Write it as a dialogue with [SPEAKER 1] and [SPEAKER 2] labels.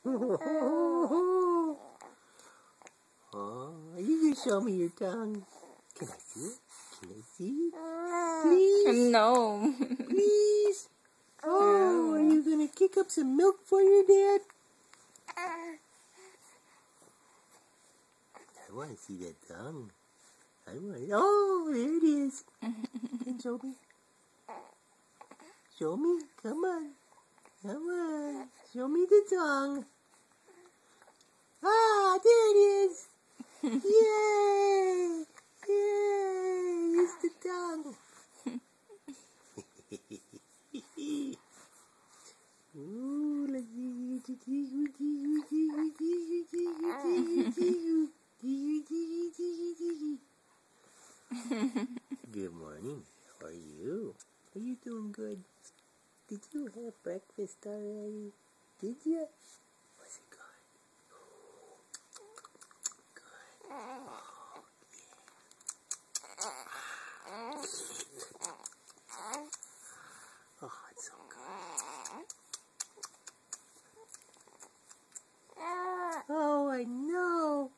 [SPEAKER 1] Oh, you can show me your tongue. Can I see it? Can I see? Please?
[SPEAKER 2] No.
[SPEAKER 1] Please? Oh, are you gonna kick up some milk for your dad? I want to see that tongue. I want. Oh, there it is. Can show me? Show me. Come on. Come on. Show me the tongue. Ah, there it is. Yay! Yay! It's the tongue. Ooh, let's Good morning. How are you? Are you doing good? Did you have breakfast already? Did you? Was it good? Good. Oh, it's so good. Oh, I know.